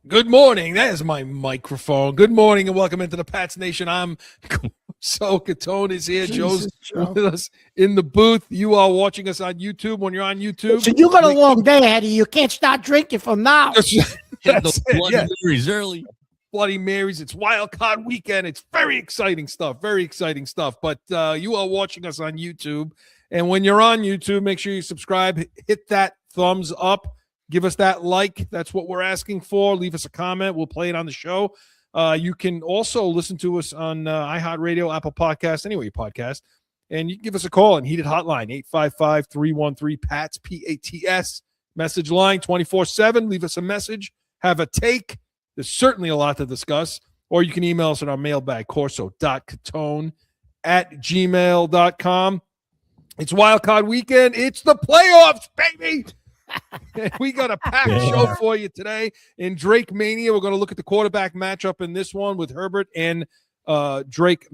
Good morning. That is my microphone. Good morning and welcome into the Pats Nation. I'm so Catone is here. Jesus, Joe's with us in the booth. You are watching us on YouTube. When you're on YouTube, so you got a long day ahead of you. You can't start drinking from now. That's Bloody Marys early. Bloody Marys. It's Wild Card Weekend. It's very exciting stuff. Very exciting stuff. But you are watching us on YouTube. And when you're on YouTube, make sure you subscribe. Hit that thumbs up. Give us that like. That's what we're asking for. Leave us a comment. We'll play it on the show. You can also listen to us on iHeartRadio, Apple Podcasts, anywhere you podcast. And you can give us a call on Heated Hotline, 855-313-PATS, P-A-T-S. Message line 24/7. Leave us a message. Have a take. There's certainly a lot to discuss. Or you can email us at our mailbag, corso.catone@gmail.com. It's Wild Card Weekend. It's the playoffs, baby. We got a packed show for you today in Drake Mania. We're going to look at the quarterback matchup in this one with Herbert and Drake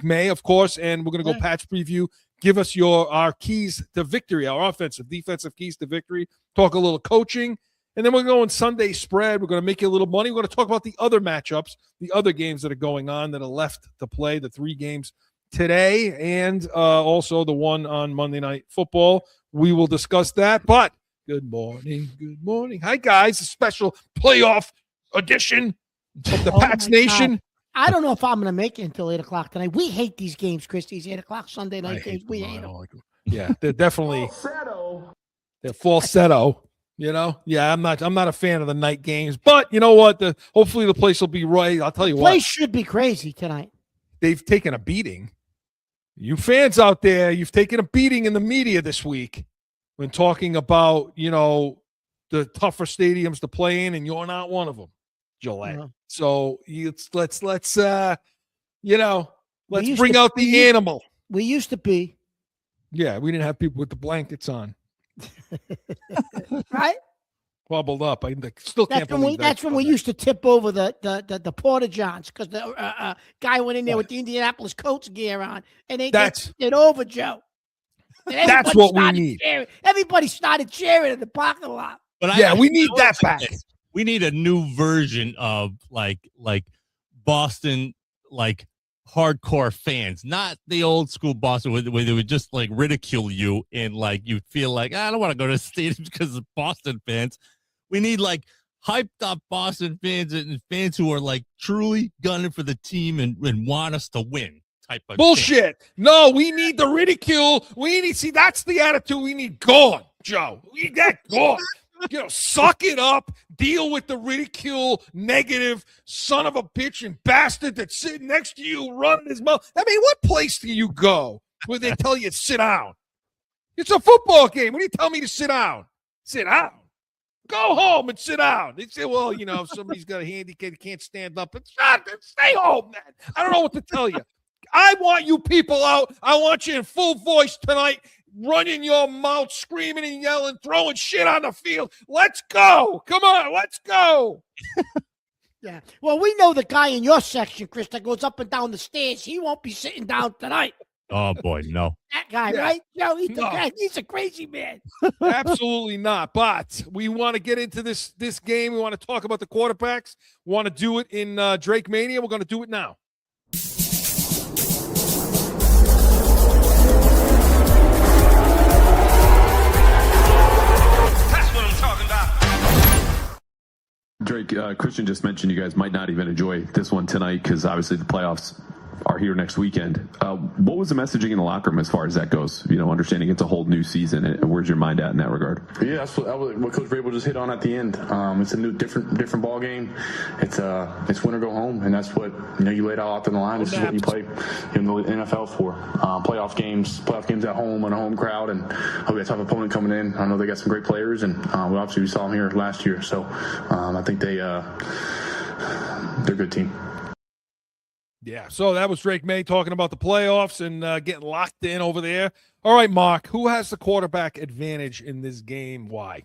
May, of course, and we're going to go Pats preview. Give us our keys to victory, our offensive, defensive keys to victory. Talk a little coaching, and then we're going Sunday spread. We're going to make you a little money. We're going to talk about the other matchups, the other games that are going on that are left to play, the 3 games today, and also the one on Monday Night Football. We will discuss that, but good morning. Good morning. Hi, guys. A special playoff edition of the Pats Nation. God. I don't know if I'm going to make it until 8 o'clock tonight. We hate these games, Chris. These 8 o'clock Sunday night games. We hate them. Yeah, they're definitely they're falsetto. You know, yeah, I'm not a fan of the night games, but you know what? Hopefully the place will be right. I'll tell you what. The place should be crazy tonight. They've taken a beating. You fans out there, you've taken a beating in the media this week when talking about, the tougher stadiums to play in, and you're not one of them, Gillette. So let's bring out the animal. We used to be. Yeah, we didn't have people with the blankets on. Right? Bubbled up. I still can't believe that. That's when we used to tip over the Porta Johns because the guy went in there with the Indianapolis Colts gear on, and they tipped it over, Joe. That's what we need. Everybody started cheering in the parking lot. But we need that back. We need a new version of like Boston, like hardcore fans, not the old school Boston where they would just like ridicule you and like you feel like I don't want to go to the stadium because of Boston fans. We need like hyped up Boston fans and fans who are like truly gunning for the team and want us to win. Type of bullshit. Thing. No, we need the ridicule. That's the attitude we need gone, Joe. We need that gone. Suck it up, deal with the ridicule, negative son of a bitch and bastard that's sitting next to you, running his mouth. I mean, what place do you go where they tell you to sit down? It's a football game. What do you tell me to sit down? Sit down. Go home and sit down. They say, well, if somebody's got a handicap, can't stand up. Stay home, man. I don't know what to tell you. I want you people out. I want you in full voice tonight, running your mouth, screaming and yelling, throwing shit on the field. Let's go. Come on, let's go. Yeah. Well, we know the guy in your section, Chris, that goes up and down the stairs. He won't be sitting down tonight. Oh, boy, no. That guy, right? Joe, he's a crazy man. Absolutely not. But we want to get into this game. We want to talk about the quarterbacks. We want to do it in Drake Mania. We're going to do it now. Drake, Christian just mentioned you guys might not even enjoy this one tonight because obviously the playoffs are here next weekend. What was the messaging in the locker room as far as that goes? Understanding it's a whole new season. And where's your mind at in that regard? Yeah, that's what Coach Vrabel just hit on at the end. It's a new, different ball game. It's win or go home, and that's what you laid out on the line. This is what you play in the NFL for. Playoff games at home on a home crowd, and we got a tough opponent coming in. I know they got some great players, and we saw them here last year. So I think they're a good team. Yeah, so that was Drake May talking about the playoffs and getting locked in over there. All right, Mark, who has the quarterback advantage in this game? Why?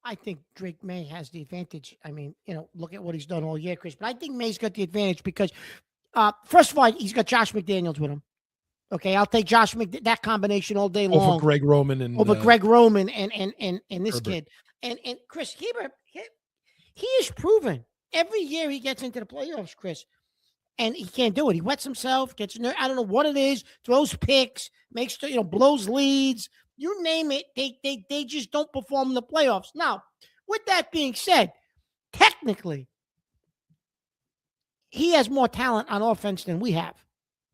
I think Drake May has the advantage. I mean, look at what he's done all year, Chris. But I think May's got the advantage because, first of all, he's got Josh McDaniels with him. Okay, I'll take that combination all day long. Over Greg Roman and this Herbert. Kid. And Chris Hebert, he is proven every year he gets into the playoffs, Chris, and he can't do it. He wets himself, gets I don't know what it is, throws picks, makes blows leads, you name it. They just don't perform in the playoffs. Now, with that being said, technically, he has more talent on offense than we have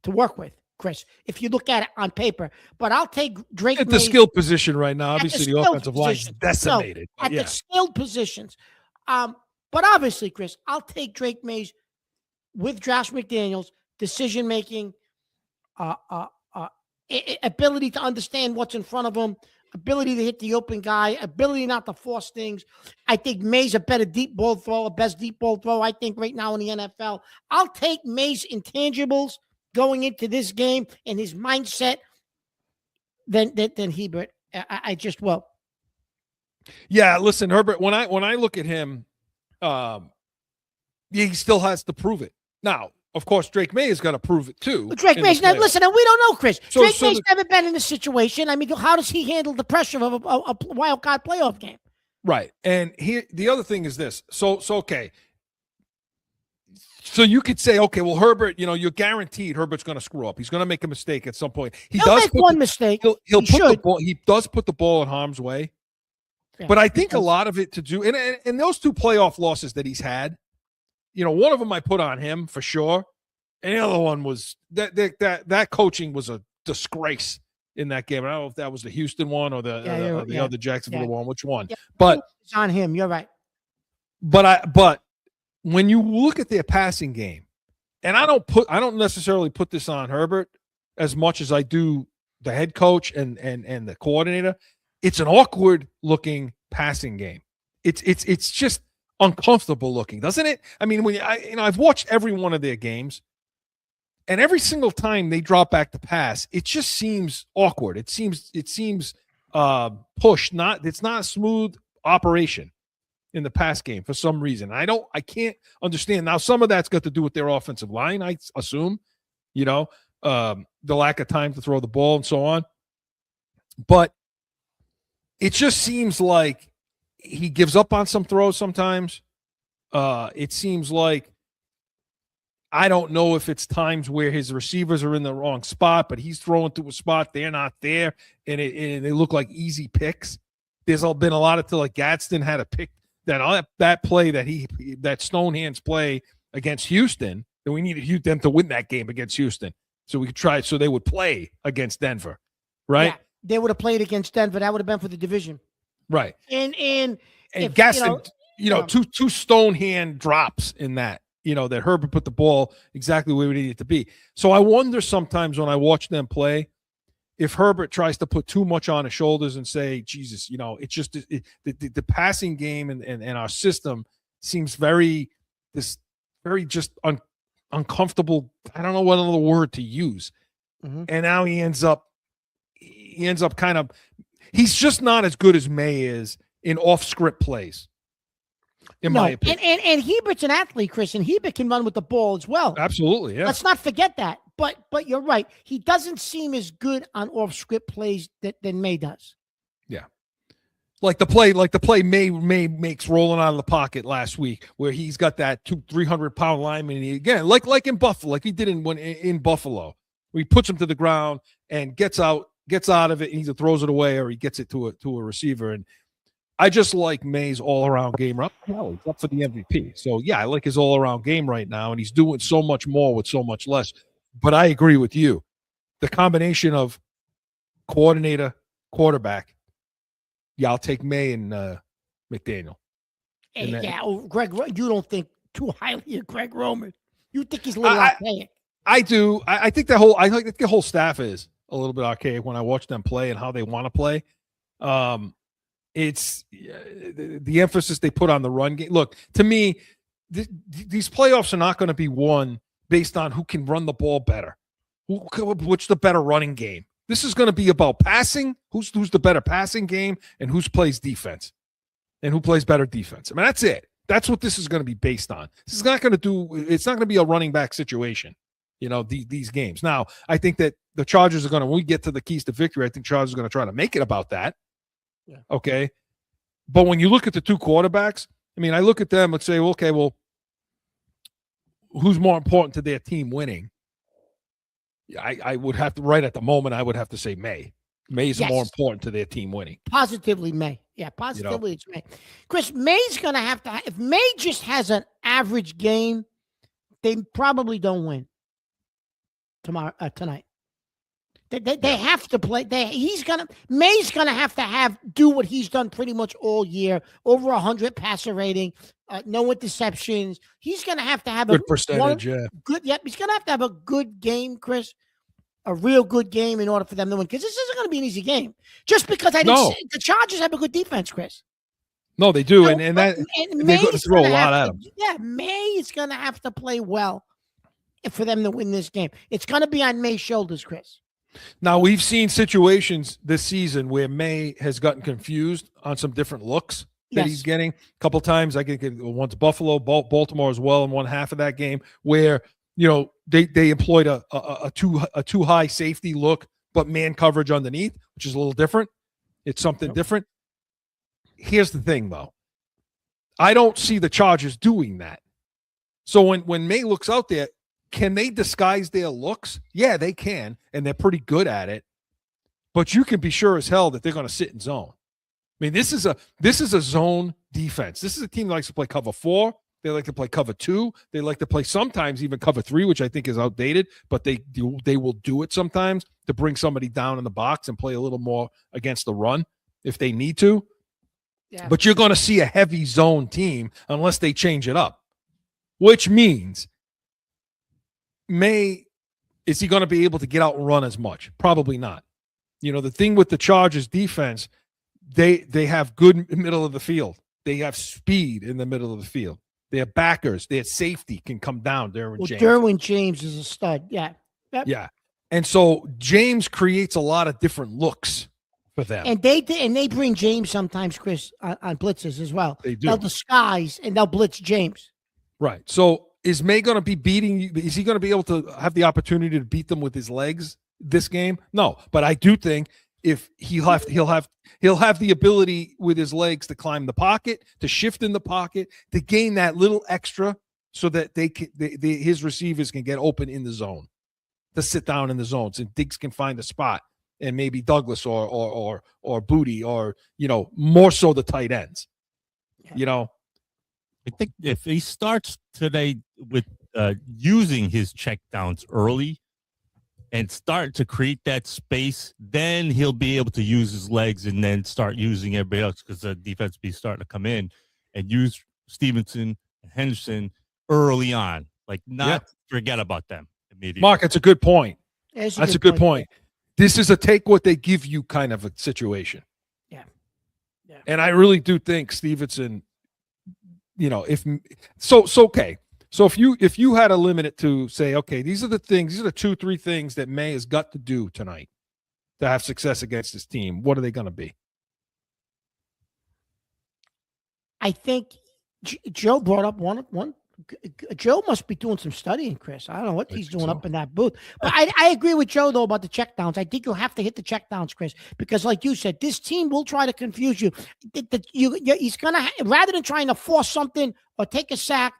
to work with, Chris, if you look at it on paper. But I'll take Drake at the Mays skill position right now. Obviously, the offensive line is position. decimated. At the skilled positions. But obviously, Chris, I'll take Drake Mays with Josh McDaniels, decision-making, ability to understand what's in front of him, ability to hit the open guy, ability not to force things. I think Mays a better deep ball thrower, best deep ball thrower, I think, right now in the NFL. I'll take Mays' intangibles going into this game and his mindset than Hebert. I just will. Yeah, listen, Herbert, when I look at him, he still has to prove it. Now, of course, Drake May is going to prove it too. Drake May's now listen, and we don't know, Chris. Drake May's never been in this situation. I mean, how does he handle the pressure of a wild card playoff game? Right. And here, the other thing is this. So okay. So you could say, okay, well, Herbert, you're guaranteed Herbert's going to screw up. He's going to make a mistake at some point. He'll make one mistake. He'll put the ball. He does put the ball in harm's way. Yeah, but I think a lot of it to do, and those two playoff losses that he's had, one of them I put on him for sure, and the other one was that coaching was a disgrace in that game. I don't know if that was the Houston one or the other Jacksonville one, which one. Yeah. But it's on him. You're right. But when you look at their passing game, and I don't necessarily put this on Herbert as much as I do the head coach and the coordinator. It's an awkward looking passing game. It's just uncomfortable looking, doesn't it? I mean, I've watched every one of their games, and every single time they drop back to pass, it just seems awkward. It seems pushed. It's not a smooth operation in the pass game for some reason. I can't understand. Now, some of that's got to do with their offensive line, I assume, the lack of time to throw the ball and so on. But it just seems like he gives up on some throws sometimes. It seems like, I don't know if it's times where his receivers are in the wrong spot, but he's throwing to a spot they're not there, and they look like easy picks. There's been a lot of like Gadsden had a pick that play that Stonehands play against Houston, that we needed them to win that game against Houston, so we could try so they would play against Denver, right? Yeah. They would have played against Denver. That would have been for the division. Right. And Gaston, two stone hand drops in that, that Herbert put the ball exactly where it needed to be. So I wonder sometimes when I watch them play, if Herbert tries to put too much on his shoulders and say, Jesus, it's just the passing game and our system seems very just uncomfortable. I don't know what other word to use. Mm-hmm. And now he ends up kind of, he's just not as good as May is in off-script plays, in my opinion. And Hebert's an athlete, Chris, and Hebert can run with the ball as well. Absolutely, yeah. Let's not forget that. But you're right. He doesn't seem as good on off-script plays than May does. Yeah. Like the play May makes rolling out of the pocket last week, where he's got that 300-pound lineman. Again, like in Buffalo, like he did in Buffalo, where he puts him to the ground and gets out of it, and either throws it away or he gets it to a receiver. And I just like May's all-around game. He's up for the MVP. So, yeah, I like his all-around game right now, and he's doing so much more with so much less. But I agree with you. The combination of coordinator, quarterback, yeah, I'll take May and McDaniel. Greg, you don't think too highly of Greg Roman. You think he's a little archaic. I do. I think the whole staff is a little bit archaic when I watch them play and how they want to play. It's the emphasis they put on the run game. Look, to me, these playoffs are not going to be won based on who can run the ball better, which the better running game. This is going to be about passing, who's the better passing game, and who plays defense, and who plays better defense. I mean, that's it. That's what this is going to be based on. It's not going to be a running back situation, these games. Now, I think that the Chargers are going to, when we get to the keys to victory, I think Chargers are going to try to make it about that. Yeah. Okay. But when you look at the two quarterbacks, I mean, I look at them and say, okay, well, who's more important to their team winning? I would have to, right at the moment, I would have to say May. May's more important to their team winning. Positively May. Yeah, positively it's May. Chris, May's going to have to, if May just has an average game, they probably don't win tonight. They have to play. May's gonna have to do what he's done pretty much all year. Over 100 passer rating, no interceptions. He's gonna have to have good percentage. Good. Yep. He's gonna have to have a good game, Chris. A real good game in order for them to win. Because this isn't gonna be an easy game. Just because the Chargers have a good defense, Chris. No, they do, and they're going to throw a lot at them. Yeah, May is gonna have to play well for them to win this game. It's gonna be on May's shoulders, Chris. Now, we've seen situations this season where May has gotten confused on some different looks that he's getting. A couple times, I think once Buffalo, Baltimore as well in one half of that game, where they employed a too high safety look, but man coverage underneath, which is a little different. It's something different. Here's the thing, though. I don't see the Chargers doing that. So when May looks out there, can they disguise their looks? Yeah, they can, and they're pretty good at it. But you can be sure as hell that they're going to sit in zone. I mean, this is a zone defense. This is a team that likes to play cover 4. They like to play cover 2. They like to play sometimes even cover 3, which I think is outdated, but they will do it sometimes to bring somebody down in the box and play a little more against the run if they need to. Yeah. But you're going to see a heavy zone team unless they change it up, which means is he going to be able to get out and run as much? Probably not. The thing with the Chargers defense, they have good middle of the field. They have speed in the middle of the field. Their backers, their safety can come down. Derwin James is a stud. Yeah. Yep. Yeah. And so James creates a lot of different looks for them. And they bring James sometimes, Chris, on blitzes as well. They do. They'll disguise and they'll blitz James. Right. So is May going to be beating you? Is he going to be able to have the opportunity to beat them with his legs this game? No, but I do think if he'll have the ability with his legs to climb the pocket, to shift in the pocket, to gain that little extra, so that his receivers can get open in the zone, to sit down in the zones, and Diggs can find a spot, and maybe Douglas or Booty or more so the tight ends. I think if he starts today with using his checkdowns early and start to create that space, then he'll be able to use his legs and then start using everybody else, because the defense will be starting to come in and use Stevenson and Henderson early on. Forget about them immediately. Mark, it's a good point. That's a good point. This is a take what they give you kind of a situation. Yeah. And I really do think Stevenson, okay. So if you had to limit it to say, okay, these are the 2-3 things that May has got to do tonight to have success against this team, what are they going to be? I think Joe brought up one. Joe must be doing some studying, Chris. I don't know what he's doing up in that booth. But I agree with Joe, though, about the checkdowns. I think you'll have to hit the checkdowns, Chris, because like you said, this team will try to confuse you. He's going to, rather than trying to force something or take a sack,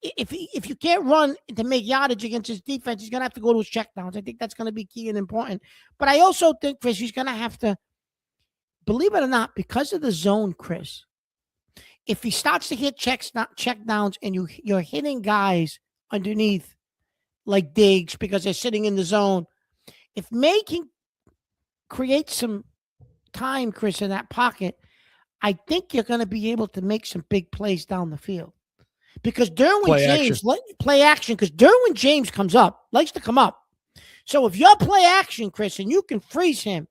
if you can't run to make yardage against his defense, he's going to have to go to his checkdowns. I think that's going to be key and important. But I also think, Chris, he's going to have to, believe it or not, because of the zone, Chris, if he starts to hit checkdowns and you're hitting guys underneath like Diggs because they're sitting in the zone, if May can create some time, Chris, in that pocket, I think you're going to be able to make some big plays down the field. Because play action, because Derwin James likes to come up. So if you're play action, Chris, and you can freeze him,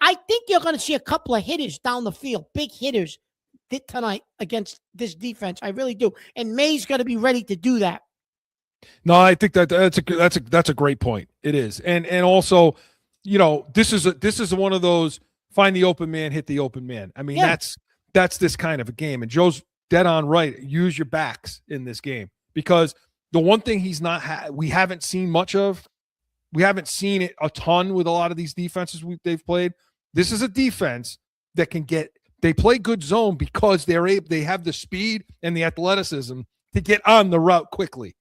I think you're going to see a couple of hitters down the field, big hitters tonight against this defense. I really do. And May's going to be ready to do that. No, I think that's a great point. It is. And also, this is one of those find the open man, hit the open man. I mean, that's this kind of a game. And Joe's dead on right. Use your backs in this game, because the one thing he's not we haven't seen much of, we haven't seen it a ton with a lot of these defenses they've played. This is a defense that can get They play good zone because they have the speed and the athleticism to get on the route quickly.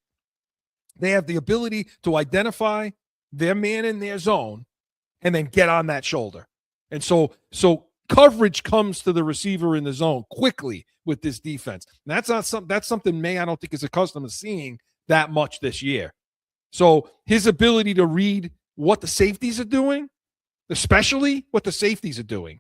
They have the ability to identify their man in their zone and then get on that shoulder. And so coverage comes to the receiver in the zone quickly with this defense. And that's something May I don't think is accustomed to seeing that much this year. So his ability to read what the safeties are doing, especially what the safeties are doing,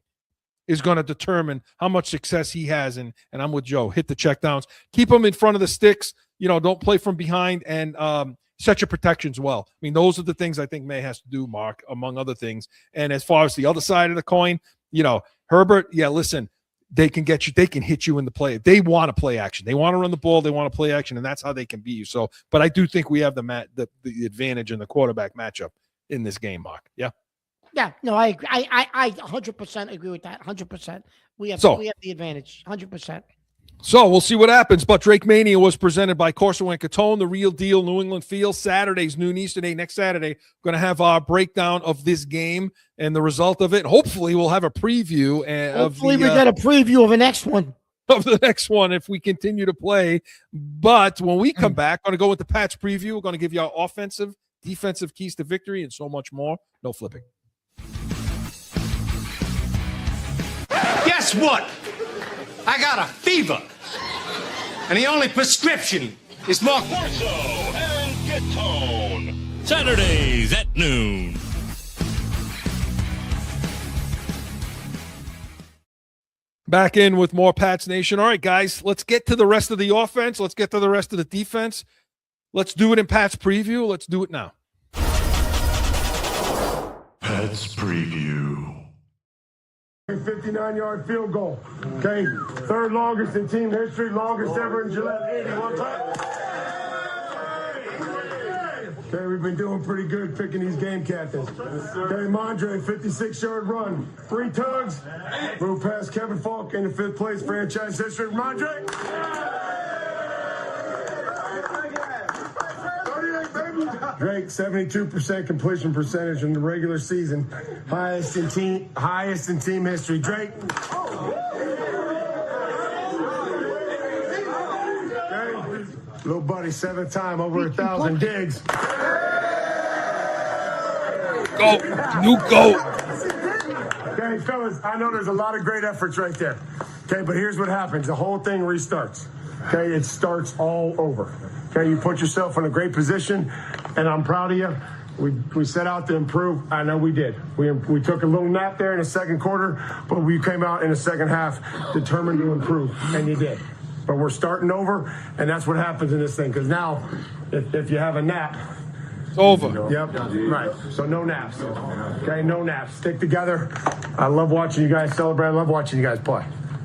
is going to determine how much success he has. And I'm with Joe. Hit the check downs. Keep them in front of the sticks. Don't play from behind, and set your protections well. I mean, those are the things I think May has to do, Mark, among other things. And as far as the other side of the coin, Herbert, listen, they can get you. They can hit you in the play. They want to play action. They want to run the ball. They want to play action, and that's how they can beat you. So, but I do think we have the advantage in the quarterback matchup in this game, Mark. Yeah. Yeah, no, I agree. I 100% agree with that. 100%. We have the advantage. 100%. So we'll see what happens. But Drake Mania was presented by Corso and Catone, the real deal, New England Field. Saturdays, noon Eastern, next Saturday. We're going to have our breakdown of this game and the result of it. Hopefully, we'll have a preview. Hopefully, we get a preview of the next one. Of the next one if we continue to play. But when we come back, we're going to go with the Pats preview. We're going to give you our offensive, defensive keys to victory and so much more. No flipping. Guess what? I got a fever. And the only prescription is more Corso and Catone. Saturdays at noon. Back in with more Pats Nation. All right, guys, let's get to the rest of the offense. Let's get to the rest of the defense. Let's do it in Pats preview. Let's do it now. Pats preview. 59-yard field goal. Okay, third longest in team history, longest ever in Gillette. 81 times. Okay, we've been doing pretty good picking these game captains. Okay, Mondre, 56-yard run, 3 tugs, move past Kevin Falk in the 5th place franchise history. Mondre. 38, baby. Drake, 72% completion percentage in the regular season, highest in team history. Drake. Okay. Little buddy, 7th time, over 1,000 digs. Go, new goat. Okay, fellas, I know there's a lot of great efforts right there. Okay, but here's what happens. The whole thing restarts. Okay, it starts all over. Okay, you put yourself in a great position, and I'm proud of you. We set out to improve. I know we did. We took a little nap there in the second quarter, but we came out in the second half determined to improve, and you did. But we're starting over, and that's what happens in this thing. Because now, if you have a nap, it's over. Yep, right. So no naps. Okay, no naps. Stick together. I love watching you guys celebrate. I love watching you guys play.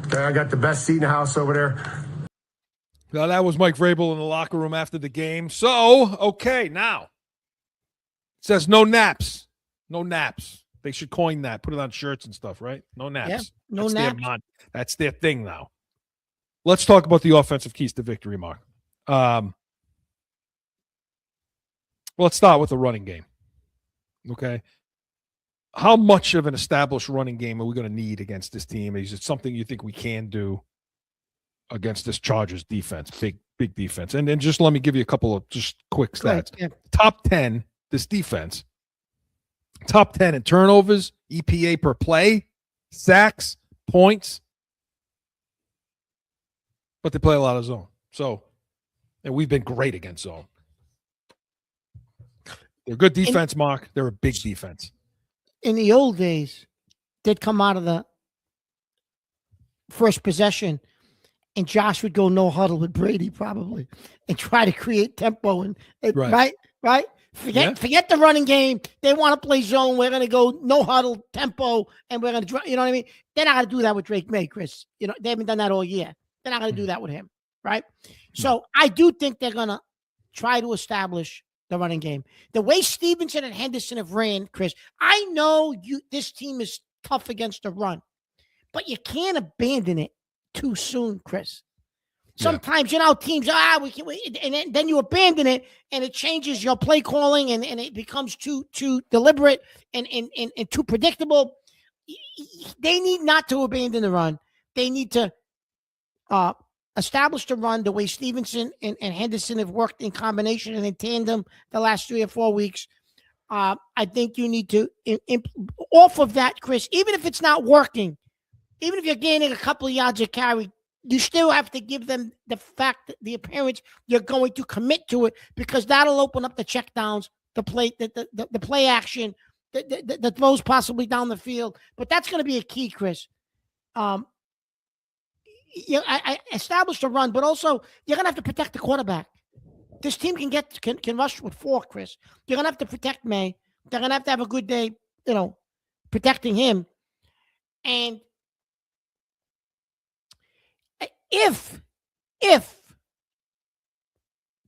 Okay, I got the best seat in the house over there. Now, that was Mike Vrabel in the locker room after the game. So, okay, now. It says no naps. No naps. They should coin that. Put it on shirts and stuff, right? No naps. Yeah, no naps. That's their thing now. Let's talk about the offensive keys to victory, Mark. Let's start with the running game. Okay. How much of an established running game are we going to need against this team? Is it something you think we can do against this Chargers defense? Big defense. And then just let me give you a couple of just quick stats. Yeah. Top 10, this defense. Top 10 in turnovers, EPA per play, sacks, points. But they play a lot of zone. So, and we've been great against zone. They're a good defense, Mark. They're a big defense. In the old days, they'd come out of the first possession, and Josh would go no huddle with Brady probably and try to create tempo. And right? Forget the running game. They want to play zone. We're going to go no huddle tempo, and we're going to, you know what I mean? They're not going to do that with Drake May, Chris. You know, they haven't done that all year. They're not going to do that with him, right? So I do think they're going to try to establish the running game. The way Stevenson and Henderson have ran, Chris, I know this team is tough against the run, but you can't abandon it too soon, Chris. Sometimes, teams, and then you abandon it, and it changes your play calling, and it becomes too deliberate and too predictable. They need not to abandon the run. they need to establish the run the way Stevenson and Henderson have worked in combination and in tandem the last 3 or 4 weeks. I think you need to, off of that, Chris, even if it's not working, even if you're gaining a couple of yards a carry, you still have to give them the appearance you're going to commit to it, because that'll open up the checkdowns, the play action, the throws possibly down the field. But that's going to be a key, Chris. I established a run, but also you're going to have to protect the quarterback. This team can rush with 4, Chris. You're going to have to protect May. They're going to have a good day, protecting him. And if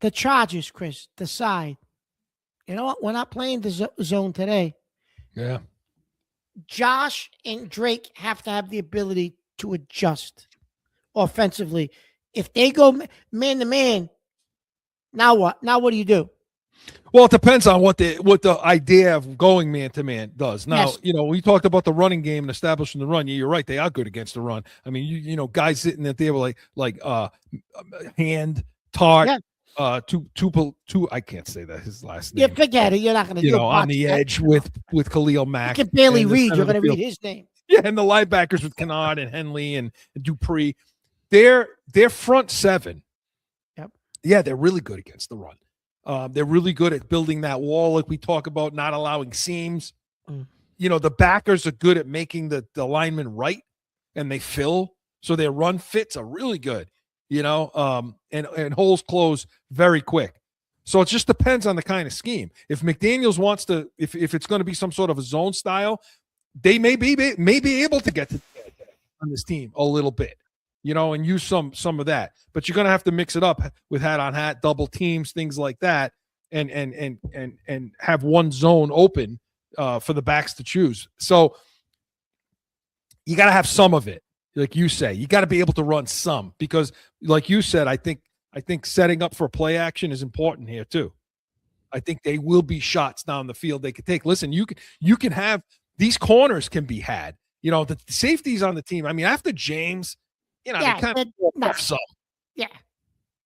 the Chargers, Chris, decide, you know what, we're not playing the zone today. Yeah. Josh and Drake have to have the ability to adjust offensively. If they go man to man, now what? Now what do you do? Well, it depends on what the idea of going man to man does. Now, Yes. We talked about the running game and establishing the run. You're right; they are good against the run. I mean, guys sitting there were like Hand, Tart, two. I can't say that his last name. Yeah, forget it. You're not going to do on the edge with Khalil Mack. You can barely read. You're going to read his name. Yeah, and the linebackers with Kennard and Henley and Dupree. Their front seven. Yep. Yeah, they're really good against the run. They're really good at building that wall, like we talk about, not allowing seams. The backers are good at making the linemen right, and they fill. So their run fits are really good, and holes close very quick. So it just depends on the kind of scheme. If McDaniels wants to, if it's going to be some sort of a zone style, they may be able to get to on this team a little bit. And use some of that. But you're going to have to mix it up with hat on hat, double teams, things like that, and have one zone open for the backs to choose. So you got to have some of it, like you say. You got to be able to run some, because, like you said, I think setting up for play action is important here too. I think they will be shots down the field they could take. Listen, you can have these corners can be had. The safeties on the team. I mean, after James. They kind of some. Yeah.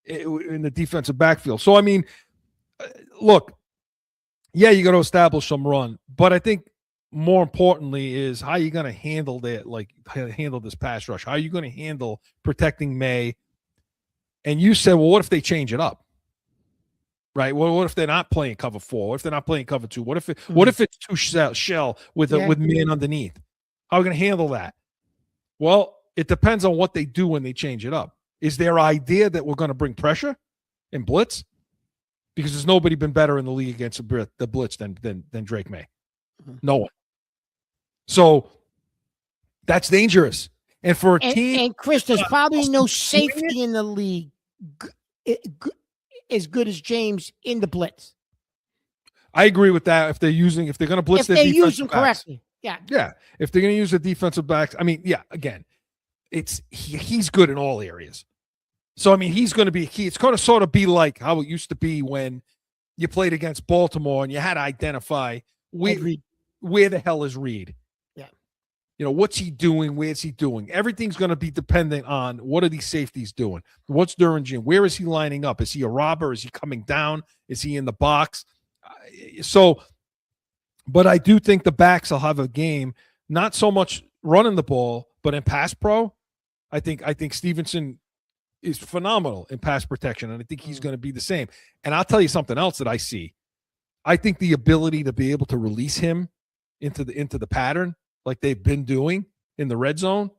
In the defensive backfield. So, I mean, look, yeah, you got to establish some run, but I think more importantly is how you going to handle this pass rush. How are you going to handle protecting May? And you said, well, what if they change it up? Right? Well, what if they're not playing cover 4? What if they're not playing cover 2? What if it's 2 shell with man underneath? How are we going to handle that? Well, it depends on what they do when they change it up. Is their idea that we're going to bring pressure and blitz? Because there's nobody been better in the league against the blitz than Drake May. No one. So that's dangerous. And for a team, and Chris, there's probably no safety in the league as good as James in the blitz. I agree with that. If they're going to blitz, if they use them correctly, yeah. If they're going to use the defensive backs, I mean, yeah. Again. He's good in all areas. So, I mean, he's going to be key. It's going to sort of be like how it used to be when you played against Baltimore and you had to identify where the hell is Reed? Yeah. What's he doing? Where's he doing? Everything's going to be dependent on what are these safeties doing? What's Duran? Where is he lining up? Is he a robber? Is he coming down? Is he in the box? But I do think the backs will have a game, not so much running the ball, but in pass pro. I think Stevenson is phenomenal in pass protection, and I think he's going to be the same. And I'll tell you something else that I see. I think the ability to be able to release him into the pattern like they've been doing in the red zone,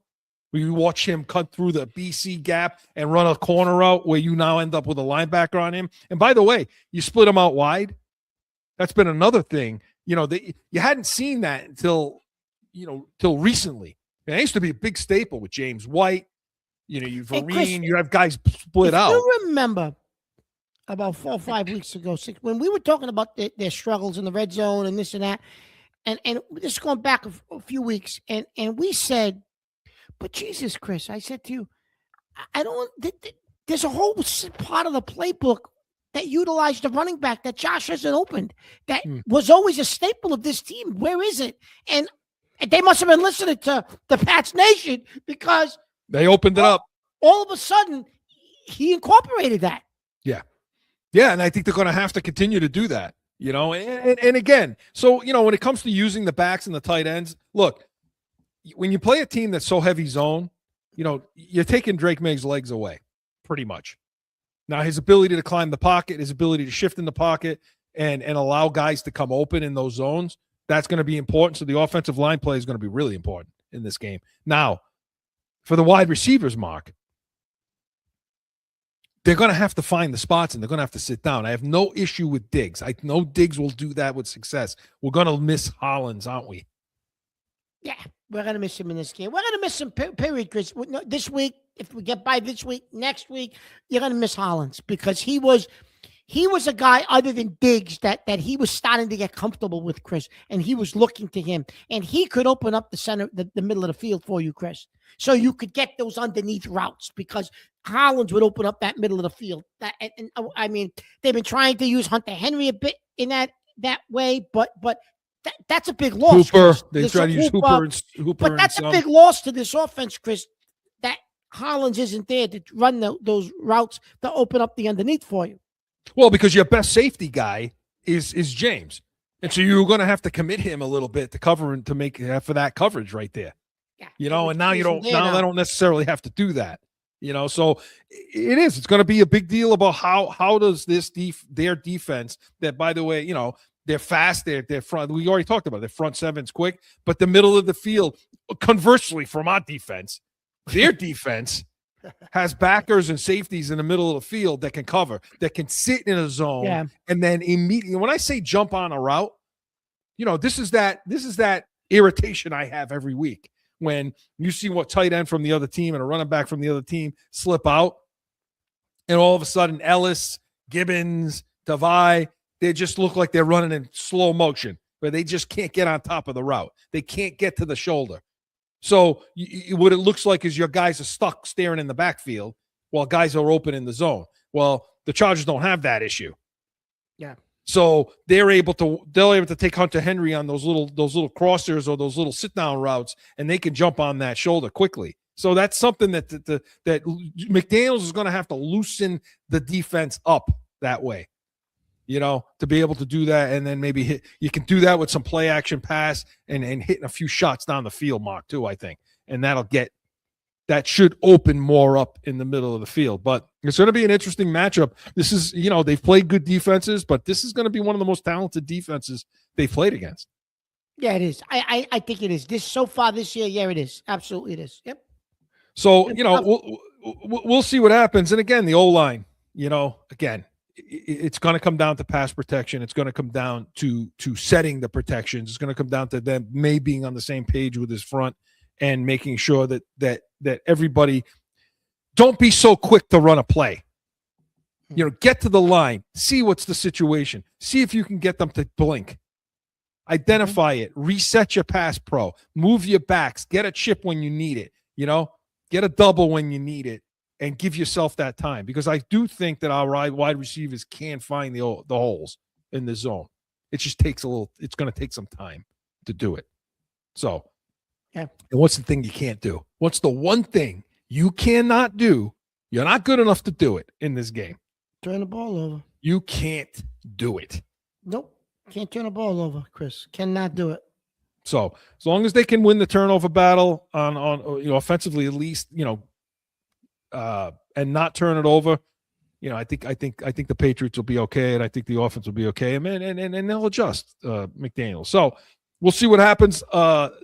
where you watch him cut through the BC gap and run a corner route where you now end up with a linebacker on him. And by the way, you split him out wide. That's been another thing. You hadn't seen that until recently. And it used to be a big staple with James White. You Vereen, you have guys split out. You remember about 4 or 5 weeks ago, when we were talking about their struggles in the red zone and this and that, and this is going back a few weeks, and we said, but Jesus, Chris, I said to you, there's a whole part of the playbook that utilized the running back that Josh hasn't opened, that was always a staple of this team. Where is it? And they must have been listening to the Pats Nation, because They opened it up. All of a sudden, he incorporated that. Yeah, and I think they're going to have to continue to do that, and again, so, when it comes to using the backs and the tight ends, look, when you play a team that's so heavy zone, you're taking Drake May's legs away pretty much. Now, his ability to climb the pocket, his ability to shift in the pocket and allow guys to come open in those zones, that's going to be important. So the offensive line play is going to be really important in this game. Now, for the wide receivers, Mark, they're going to have to find the spots and they're going to have to sit down. I have no issue with Diggs. I know Diggs will do that with success. We're going to miss Hollins, aren't we? Yeah, we're going to miss him in this game. We're going to miss him, period, Chris. This week, if we get by this week, next week, you're going to miss Hollins because he was a guy other than Diggs that he was starting to get comfortable with, Chris, and he was looking to him. And he could open up the center, the middle of the field for you, Chris. So you could get those underneath routes because Hollins would open up that middle of the field. I mean, they've been trying to use Hunter Henry a bit in that way, but that's a big loss. Hooper, they try to use Hooper. But that's a big loss to this offense, Chris, that Hollins isn't there to run those routes to open up the underneath for you. Well, because your best safety guy is James. And so you're going to have to commit him a little bit to cover and to make for that coverage right there. Yeah, and now they don't necessarily have to do that. So it's going to be a big deal about how does their defense that, by the way, they're fast, they're front. We already talked about it. Their front seven's quick, but the middle of the field, conversely from our defense, their defense has backers and safeties in the middle of the field that can cover, that can sit in a zone, and then immediately, when I say jump on a route, this is that irritation I have every week when you see what tight end from the other team and a running back from the other team slip out, and all of a sudden Ellis, Gibbons, Tavai, they just look like they're running in slow motion, where they just can't get on top of the route. They can't get to the shoulder. So what it looks like is your guys are stuck staring in the backfield while guys are open in the zone. Well, the Chargers don't have that issue. Yeah. So they're able to take Hunter Henry on those little crossers or those little sit down routes, and they can jump on that shoulder quickly. So that's something that McDaniels is going to have to loosen the defense up that way. To be able to do that, and then maybe you can do that with some play action pass and hitting a few shots down the field, Mark, too, I think. And that should open more up in the middle of the field. But it's going to be an interesting matchup. This is, they've played good defenses, but this is going to be one of the most talented defenses they've played against. Yeah, it is. I think it is. So far this year, yeah, it is. Absolutely it is. Yep. So, we'll see what happens. And again, the O-line, again, it's going to come down to pass protection. It's going to come down to setting the protections. It's going to come down to them being on the same page with his front and making sure that everybody don't be so quick to run a play. Get to the line, see what's the situation, see if you can get them to blink, identify it, reset your pass pro, move your backs, get a chip when you need it, get a double when you need it. And give yourself that time, because I do think that our wide receivers can find the holes in the zone. It just takes it's going to take some time to do it. So, and what's the thing you can't do? What's the one thing you cannot do? You're not good enough to do it in this game. Turn the ball over. You can't do it. Nope. Can't turn the ball over, Chris. Cannot do it. So, as long as they can win the turnover battle on offensively, at least, and not turn it over, I think the Patriots will be okay, and I think the offense will be okay, and they'll adjust McDaniels. So we'll see what happens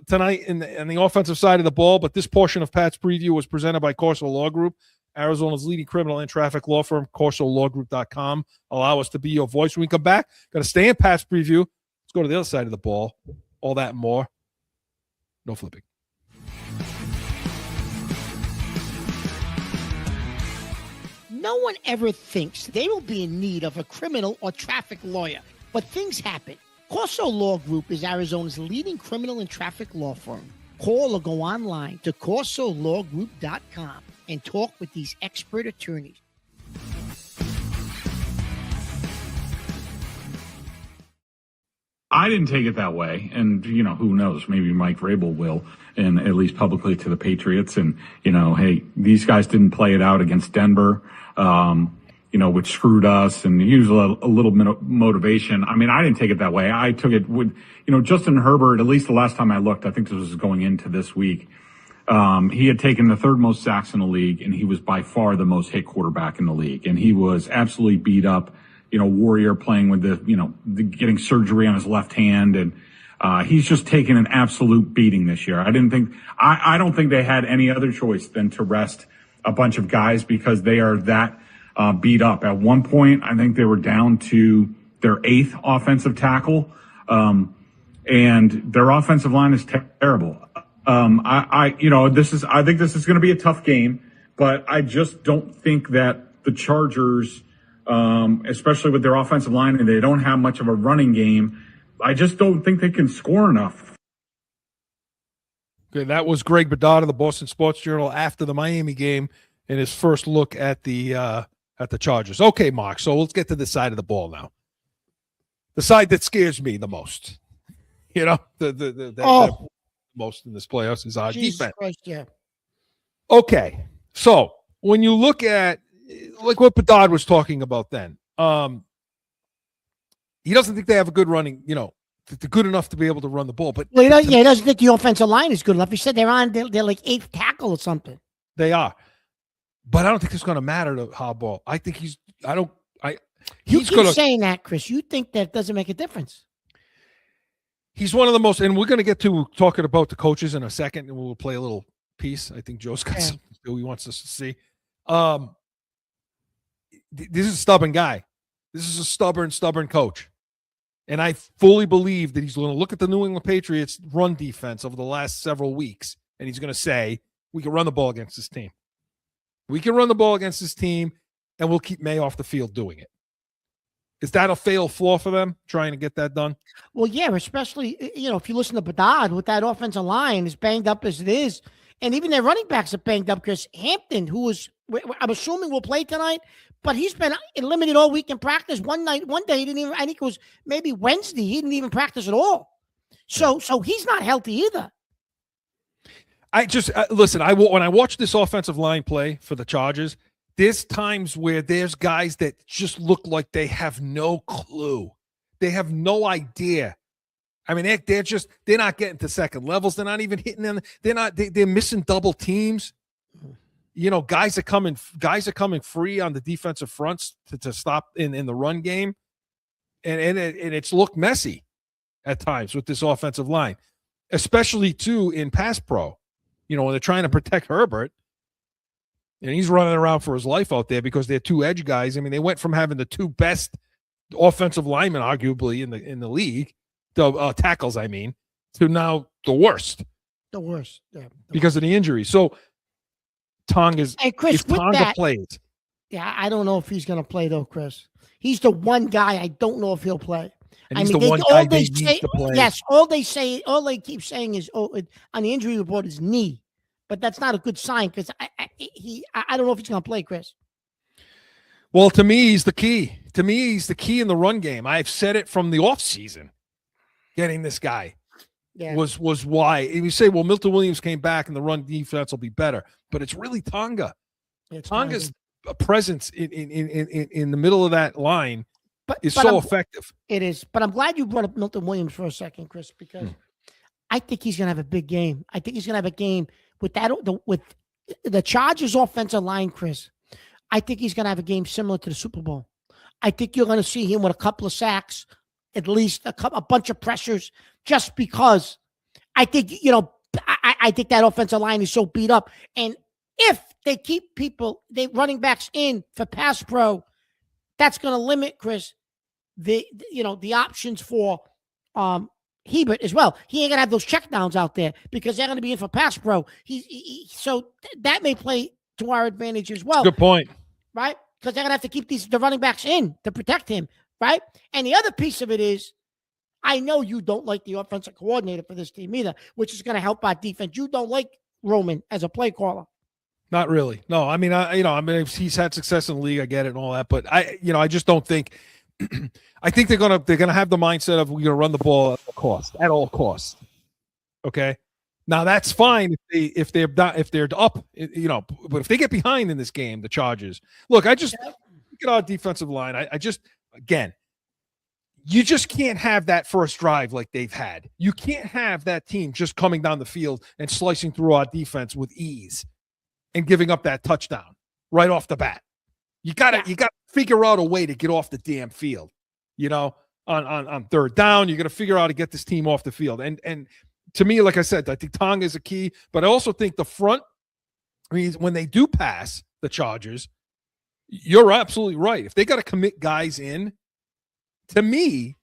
tonight in the offensive side of the ball. But this portion of Pat's preview was presented by Corso Law Group, Arizona's leading criminal and traffic law firm. CorsoLawGroup.com. Allow us to be your voice when we come back. Got to stay in Pat's preview. Let's go to the other side of the ball. All that and more. No flipping. No one ever thinks they will be in need of a criminal or traffic lawyer, but things happen. Corso Law Group is Arizona's leading criminal and traffic law firm. Call or go online to CorsoLawGroup.com and talk with these expert attorneys. I didn't take it that way. And, who knows? Maybe Mike Vrabel will, and at least publicly to the Patriots. And, hey, these guys didn't play it out against Denver, which screwed us. And he was a little bit of motivation. I mean, I didn't take it that way. I took it with, Justin Herbert, at least the last time I looked, I think this was going into this week. He had taken the third most sacks in the league, and he was by far the most hit quarterback in the league. And he was absolutely beat up, warrior playing with getting surgery on his left hand. And, he's just taken an absolute beating this year. I don't think they had any other choice than to rest a bunch of guys because they are that, beat up. At one point, I think they were down to their 8th offensive tackle. And their offensive line is terrible. I think this is going to be a tough game, but I just don't think that the Chargers, especially with their offensive line, and they don't have much of a running game, I just don't think they can score enough. Okay, that was Greg Bedard of the Boston Sports Journal after the Miami game and his first look at the Chargers. Okay, Mark, so let's get to this side of the ball now. The side that scares me the most. The most in this playoffs is our defense. Christ, yeah. Okay, so when you look at like what Bedard was talking about then, he doesn't think they have a good running, they're good enough to be able to run the ball. But he doesn't think the offensive line is good enough. He said they're like 8th tackle or something. They are, but I don't think it's going to matter to Harbaugh. I think he's going to saying that, Chris. You think that doesn't make a difference? He's one of the most, and we're going to get to talking about the coaches in a second, and we'll play a little piece. I think Joe's got something he wants us to see. This is a stubborn guy. This is a stubborn coach. And I fully believe that he's going to look at the New England Patriots run defense over the last several weeks, and he's going to say, we can run the ball against this team. We can run the ball against this team, and we'll keep May off the field doing it. Is that a fatal flaw for them, trying to get that done? Well, yeah, especially, if you listen to Bedard with that offensive line as banged up as it is, and even their running backs are banged up. Chris Hampton, who I'm assuming will play tonight, but he's been limited all week in practice. One day he didn't even, I think it was maybe Wednesday, he didn't even practice at all. So he's not healthy either. I just, listen, when I watch this offensive line play for the Chargers, there's times where there's guys that just look like they have no clue. They have no idea. I mean, they're not getting to second levels. They're not even hitting them. They're missing double teams. Guys are coming free on the defensive fronts to stop in the run game. And it's looked messy at times with this offensive line, especially too in pass pro, when they're trying to protect Herbert. And he's running around for his life out there because they're two edge guys. I mean, they went from having the two best offensive linemen, arguably, in the league, the tackles, to now the worst. The worst. Yeah. Because of the injury. So, Tonga's hey, Chris, if Tonga plays. Yeah, I don't know if he's going to play, though, Chris. He's the one guy I don't know if he'll play. And he's the one guy they need to play. Yes, all they keep saying is, on the injury report is knee. But that's not a good sign because I don't know if he's going to play, Chris. Well, to me, he's the key. To me, he's the key in the run game. I've said it from the offseason. Getting this guy was why. You say, well, Milton Williams came back and the run defense will be better. But it's really Tonga. Tonga's presence in the middle of that line is so effective. It is. But I'm glad you brought up Milton Williams for a second, Chris, because I think he's going to have a big game. I think he's going to have a game with the Chargers offensive line, Chris. I think he's going to have a game similar to the Super Bowl. I think you're going to see him with a couple of sacks, at least a bunch of pressures, just because I think, I think that offensive line is so beat up. And if they keep they running backs in for pass pro, that's going to limit, Chris, the options for Hebert as well. He ain't gonna have those checkdowns out there because they're gonna be in for pass pro. So that may play to our advantage as well. Good point, right? Because they're gonna have to keep the running backs in to protect him, right? And the other piece of it is, I know you don't like the offensive coordinator for this team either, which is gonna help our defense. You don't like Roman as a play caller. Not really. No, he's had success in the league. I get it and all that, but I just don't think I think they're gonna have the mindset of we're gonna run the ball at all costs. Okay, now that's fine if they're up, but if they get behind in this game, the Chargers. Look at our defensive line. I just again, you just can't have that first drive like they've had. You can't have that team just coming down the field and slicing through our defense with ease and giving up that touchdown right off the bat. You gotta figure out a way to get off the damn field. On third down, you got to figure out how to get this team off the field. And to me, like I said, I think Tonga is a key, but I also think the front. I mean, when they do pass the Chargers, you're absolutely right. If they got to commit guys in, to me,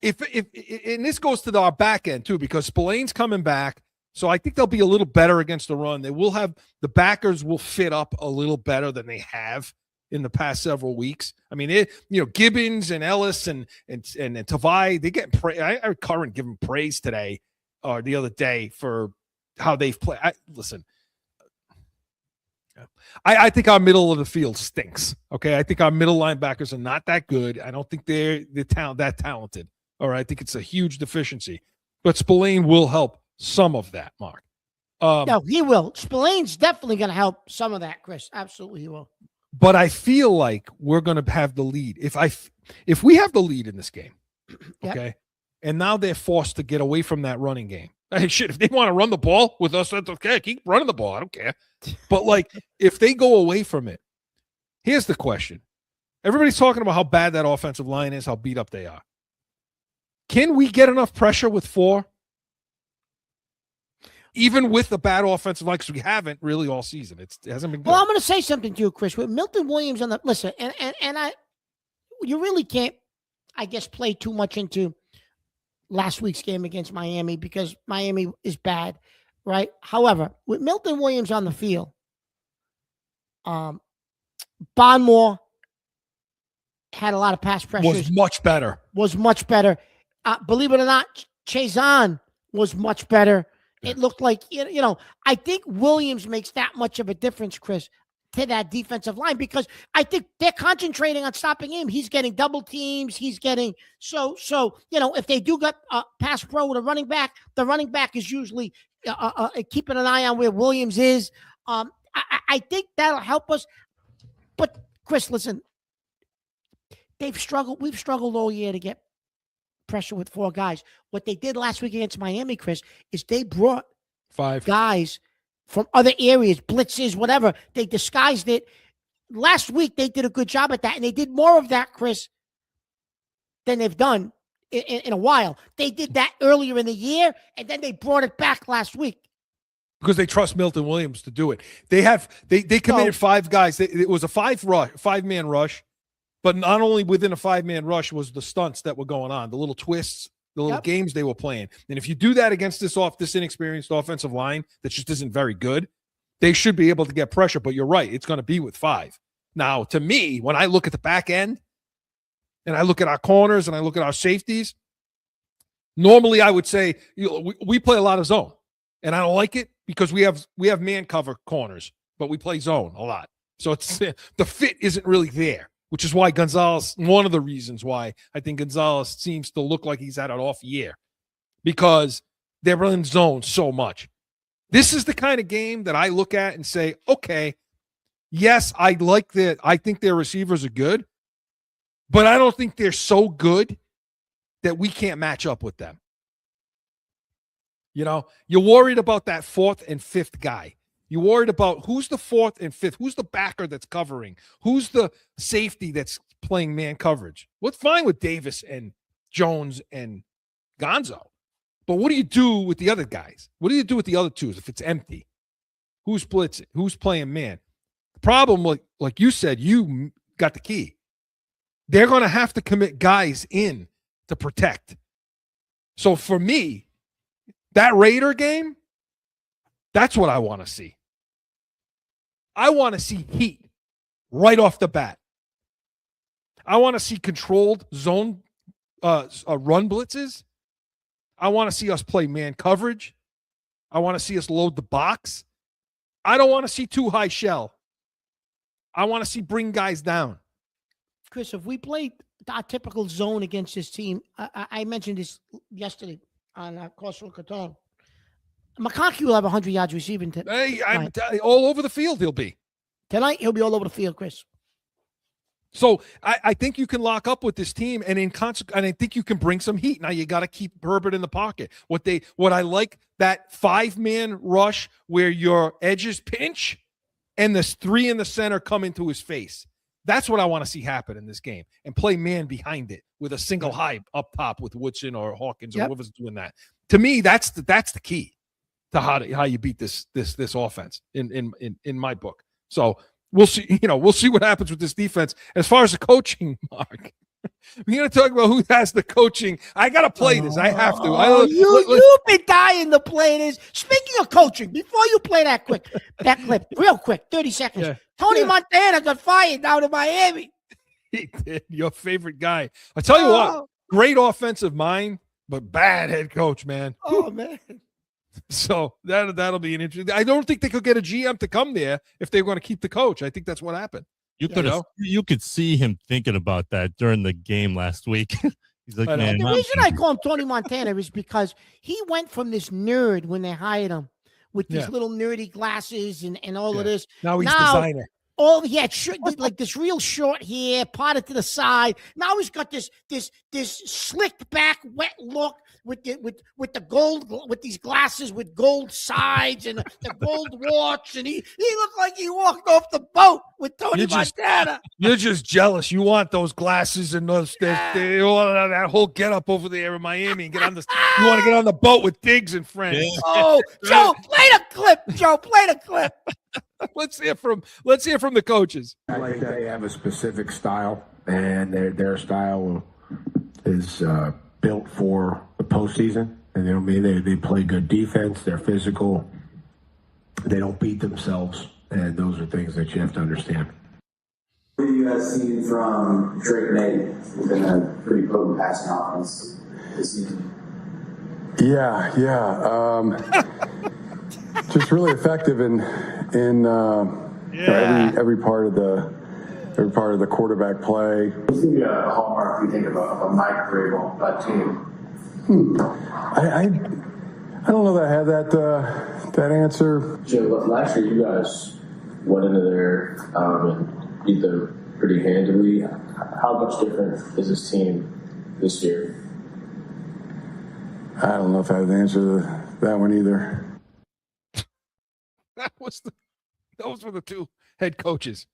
if and this goes to our back end too, because Spillane's coming back. So I think they'll be a little better against the run. They will have the backers will fit up a little better than they have in the past several weeks. I mean, Gibbons and Ellis and Tavai, they get praise. I heard Curran give them praise today or the other day for how they've played. Listen, I think our middle of the field stinks. Okay, I think our middle linebackers are not that good. I don't think they're that talented. All right, I think it's a huge deficiency. But Spillane will help some of that, Mark. No, he will. Spillane's definitely going to help some of that, Chris. Absolutely, he will. But I feel like we're going to have the lead. If we have the lead in this game, okay, and now they're forced to get away from that running game. Hey, shit, if they want to run the ball with us, that's okay. Keep running the ball. I don't care. But, like, if they go away from it, here's the question. Everybody's talking about how bad that offensive line is, how beat up they are. Can we get enough pressure with 4? Even with the bad offensive line, because we haven't really all season. It hasn't been good. Well, I'm going to say something to you, Chris. With Milton Williams on the listen, you really can't, I guess, play too much into last week's game against Miami because Miami is bad, right? However, with Milton Williams on the field, Bonmore had a lot of pass pressures. Was much better. Believe it or not, Chazon was much better. It looked like, I think Williams makes that much of a difference, Chris, to that defensive line because I think they're concentrating on stopping him. He's getting double teams. He's getting so if they do get pass pro with a running back, the running back is usually keeping an eye on where Williams is. I think that'll help us. But, Chris, listen, we've struggled all year to get pressure with 4 guys. What they did last week against Miami, Chris, is they brought 5 guys from other areas, blitzes, whatever. They disguised it. Last week, they did a good job at that, and they did more of that, Chris, than they've done in a while. They did that earlier in the year, and then they brought it back last week. Because they trust Milton Williams to do it. They committed 5 guys. It was a 5-man rush. But not only within a 5-man rush was the stunts that were going on, the little twists, the little games they were playing. And if you do that against this inexperienced offensive line that just isn't very good, they should be able to get pressure. But you're right, it's going to be with 5. Now, to me, when I look at the back end and I look at our corners and I look at our safeties, normally I would say we play a lot of zone. And I don't like it because we have man cover corners, but we play zone a lot. So it's the fit isn't really there. Which is why one of the reasons why I think Gonzalez seems to look like he's had an off year because they're in zone so much. This is the kind of game that I look at and say, okay, yes, I like that. I think their receivers are good, but I don't think they're so good that we can't match up with them. You're worried about that 4th and 5th guy. You're worried about who's the 4th and 5th, who's the backer that's covering, who's the safety that's playing man coverage. What's fine with Davis and Jones and Gonzo. But what do you do with the other guys? What do you do with the other 2s if it's empty? Who's blitzing? Who's playing man? The problem, like you said, you got the key. They're going to have to commit guys in to protect. So for me, that Raider game, that's what I want to see. I want to see heat right off the bat. I want to see controlled zone run blitzes. I want to see us play man coverage. I want to see us load the box. I don't want to see too high shell. I want to see bring guys down. Chris, if we played our typical zone against this team. I mentioned this yesterday on Coastal Catone. McConkey will have 100 yards receiving Hey, all over the field he'll be. Tonight, he'll be all over the field, Chris. So I think you can lock up with this team, and and I think you can bring some heat. Now you got to keep Herbert in the pocket. What I like, that 5-man rush where your edges pinch and the 3 in the center come into his face. That's what I want to see happen in this game, and play man behind it with a single high up top with Woodson or Hawkins or whoever's doing that. To me, that's the key to how you beat this offense in my book. So we'll see. We'll see what happens with this defense. As far as the coaching, Mark, we're going to talk about who has the coaching. I got to play this. I have to. You've been dying to play this. Speaking of coaching, before you play that clip, real quick, 30 seconds. Yeah. Tony Montana got fired down in Miami. He did. Your favorite guy. I tell you what, great offensive mind, but bad head coach, man. Oh, man. So that'll be an interesting. I don't think they could get a GM to come there if they were going to keep the coach. I think that's what happened. You could see him thinking about that during the game last week. He's like, man. The reason I call him Tony Montana is because he went from this nerd when they hired him with these little nerdy glasses and all of this. Now he's designer. He had like this real short hair, parted to the side. Now he's got this slicked back, wet look with the gold, with these glasses with gold sides and the gold watch, and he looked like he walked off the boat with Tony Montana. You're just jealous. You want those glasses and those that whole get up over there in Miami and get on this. You want to get on the boat with Diggs and friends. Yeah. Oh, Joe, play the clip. Joe, play the clip. Let's hear from the coaches. I think they have a specific style, and their style is built for the postseason. And they play good defense. They're physical. They don't beat themselves, and those are things that you have to understand. What have you guys seen from Drake May? He's been a pretty potent passing offense this season. Yeah. Just really effective in every part of the quarterback play. What's going to be a hallmark if you think of a Mike Vrabel team? I don't know that I have that answer. Joe, last year you guys went into there and beat them pretty handily. How much different is this team this year? I don't know if I have the answer to that one either. Those were the two head coaches.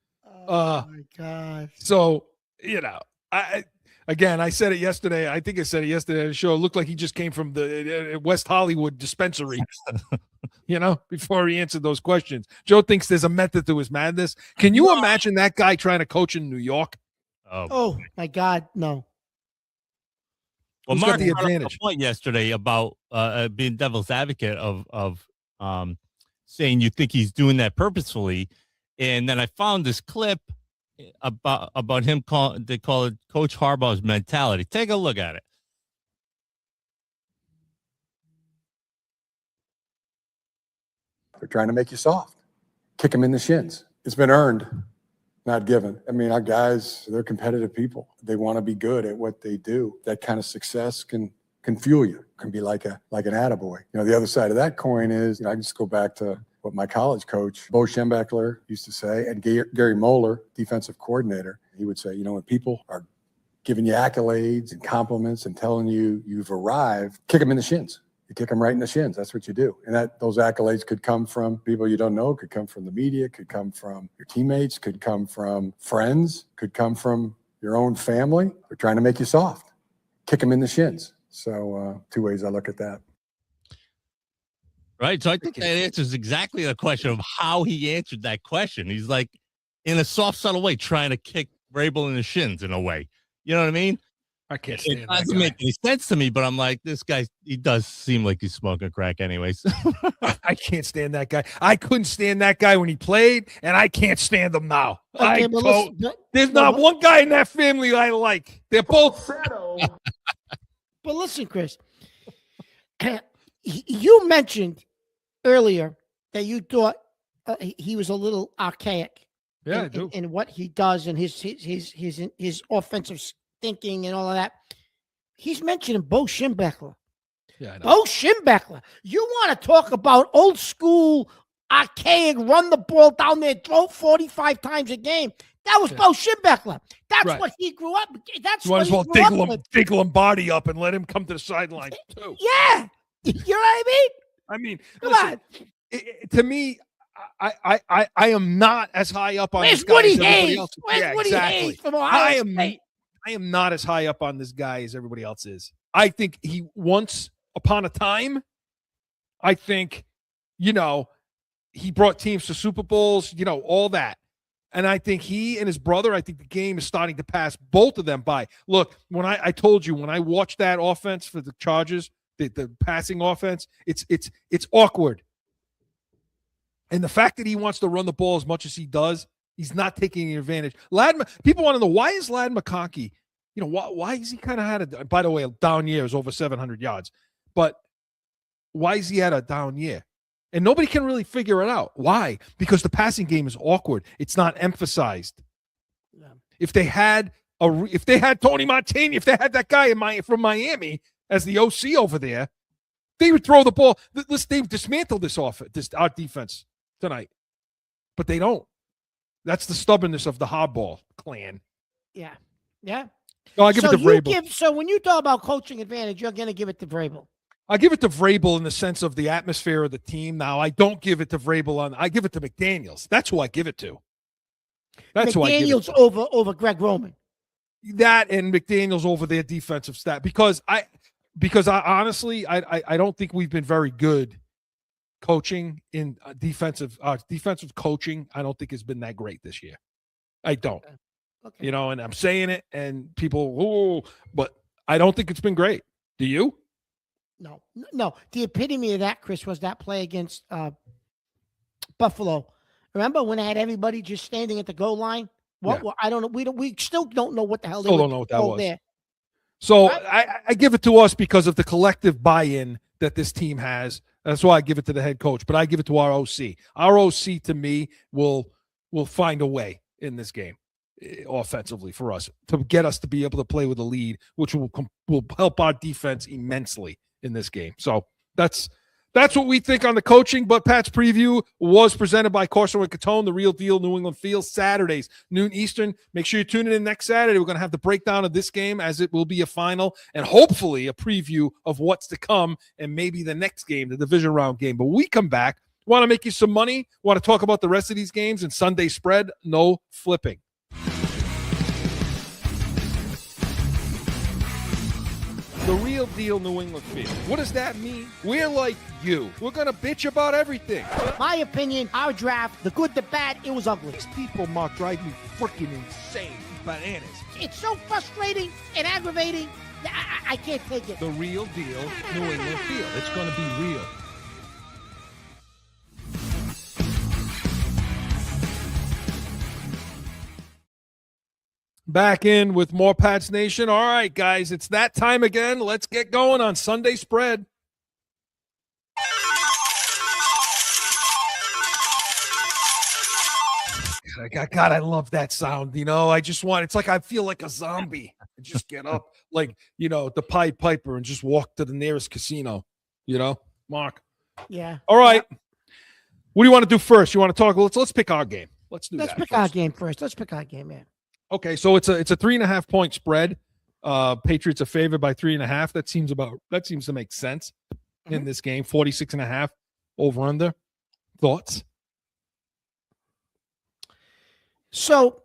Oh my God. So, I said it yesterday. I think I said it yesterday on the show. It looked like he just came from the West Hollywood dispensary, before he answered those questions. Joe thinks there's a method to his madness. Can you imagine that guy trying to coach in New York? Oh my God, no. Well, Who's Mark got the advantage? Point yesterday about being devil's advocate of saying you think he's doing that purposefully, and then I found this clip about him they call it Coach Harbaugh's mentality. Take a look at it. They're trying to make you soft, kick them in the shins. It's been earned, not given. I mean, our guys, they're competitive people. They want to be good at what they do. That kind of success can fuel you. Can be like an attaboy. The other side of that coin is, I can just go back to what my college coach, Bo Schembechler, used to say, and Gary Moeller, defensive coordinator, he would say, when people are giving you accolades and compliments and telling you you've arrived, kick them in the shins. You kick them right in the shins. That's what you do. And those accolades could come from people you don't know, could come from the media, could come from your teammates, could come from friends, could come from your own family. They're trying to make you soft. Kick them in the shins. So 2 ways I look at that. Right. So I think that answers exactly the question of how he answered that question. He's like, in a soft, subtle way, trying to kick Vrabel in the shins in a way. You know what I mean? I can't stand it. That Doesn't make any sense to me, but I'm like, this guy, he does seem like he's smoking crack anyways. I can't stand that guy. I couldn't stand that guy when he played, and I can't stand him now. Okay, there's not one guy in that family I like. They're both. But listen, Chris, you mentioned earlier that you thought he was a little archaic. Yeah, I do. In what he does and his offensive thinking and all of that. He's mentioning Bo Schembechler. Yeah, I know. Bo Schembechler. You want to talk about old school, archaic, run the ball down there, throw 45 times a game. That was Bo Schembechler. That's what he grew up. That's you might what as well he grew up with. dig Lombardi up and let him come to the sideline too. Yeah. You know what I mean, Come listen, on. to me, I am not as high up on Where's this guy Woody as everybody Hayes? else. Where's Woody exactly. Hayes from Ohio State? I am not as high up on this guy as everybody else is. I think he once upon a time, I think, he brought teams to Super Bowls, all that. And I think he and his brother, I think the game is starting to pass both of them by. Look, when I told you, when I watched that offense for the Chargers, the passing offense, it's awkward. And the fact that he wants to run the ball as much as he does, he's not taking any advantage. People want to know, why is Ladd McConkey, why is he kind of had by the way, a down year is over 700 yards, but why is he had a down year? And nobody can really figure it out. Why? Because the passing game is awkward. It's not emphasized. Yeah. If they had Tony Montaigne, if they had that guy from Miami as the OC over there, they would throw the ball. They've dismantled our defense tonight, but they don't. That's the stubbornness of the Hardball clan. Yeah. Yeah. No, I give it to Vrabel. So when you talk about coaching advantage, you're going to give it to Vrabel. I give it to Vrabel in the sense of the atmosphere of the team. Now, I don't give it to Vrabel I give it to McDaniels. That's who I give it to. That's who I give it to. over Greg Roman. That and McDaniels over their defensive staff because I honestly don't think we've been very good coaching in defensive coaching. I don't think has been that great this year. I don't. Okay. And I'm saying it and people, but I don't think it's been great. Do you? No. The epitome of that, Chris, was that play against Buffalo. Remember when I had everybody just standing at the goal line? Well, I don't know. We still don't know what the hell they don't know what that was. There. So right? I give it to us because of the collective buy-in that this team has. That's why I give it to the head coach, but I give it to our OC. Our OC, to me, will find a way in this game offensively for us to get us to be able to play with a lead, which will help our defense immensely in this game. So that's what we think on the coaching. But Pat's preview was presented by Corso and Catone, the real deal New England Field, Saturdays, noon Eastern. Make sure you tune in next Saturday. We're going to have the breakdown of this game as it will be a final and hopefully a preview of what's to come and maybe the next game, the division round game. But when we come back, want to make you some money, want to talk about the rest of these games and Sunday spread, no flipping. The real deal New England Field. What does that mean? We're like you. We're going to bitch about everything. My opinion, our draft, the good, the bad, it was ugly. These people, Mark, drive me freaking insane. Bananas. It's so frustrating and aggravating. I can't take it. The real deal New England Field. It's going to be real. Back in with more Pats Nation. All right, guys, it's that time again. Let's get going on Sunday spread. God, I love that sound. It's like I feel like a zombie. I just get up like, the Pied Piper and just walk to the nearest casino, Mark. Yeah. All right. Yeah. What do you want to do first? You want to talk? Let's pick our game. Let's pick our game first. Let's pick our game, man. Okay, so it's a 3.5 point spread. Patriots are favored by 3.5. That seems to make sense in this game. 46.5 over under. Thoughts? So,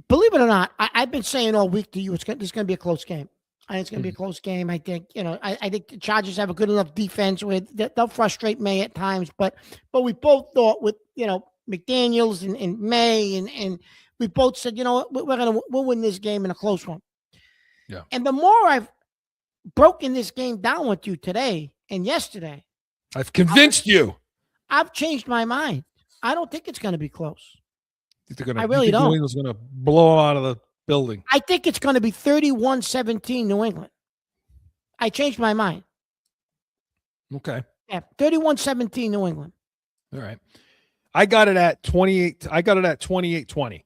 believe it or not, I've been saying all week to you this is going to be a close game. I think it's going to be a close game. I think I think the Chargers have a good enough defense where they'll frustrate May at times, but we both thought with McDaniels and May and we both said, we'll win this game in a close one. Yeah. And the more I've broken this game down with you today and yesterday, I've convinced you. I've changed my mind. I don't think it's going to be close. I really don't. New England's going to blow them out of the building. I think it's going to be 31-17 New England. I changed my mind. Okay. Yeah, 31-17 New England. All right. I got it at 28. I got it at 28-20.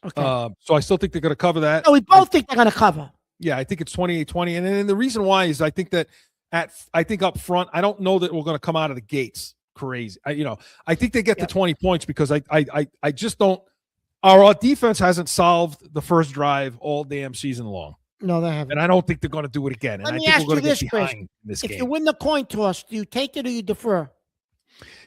Okay. So I still think they're going to cover that. So we both think they're going to cover. Yeah, I think it's 28-20. And then the reason why is I think that I think up front, I don't know that we're going to come out of the gates crazy. I think they get to 20 points because I just don't. Our defense hasn't solved the first drive all damn season long. No, they haven't. And I don't think they're going to do it again. Let and me I think ask we're you going to this, get Chris. behind in this If game. you win the coin toss, do you take it or you defer?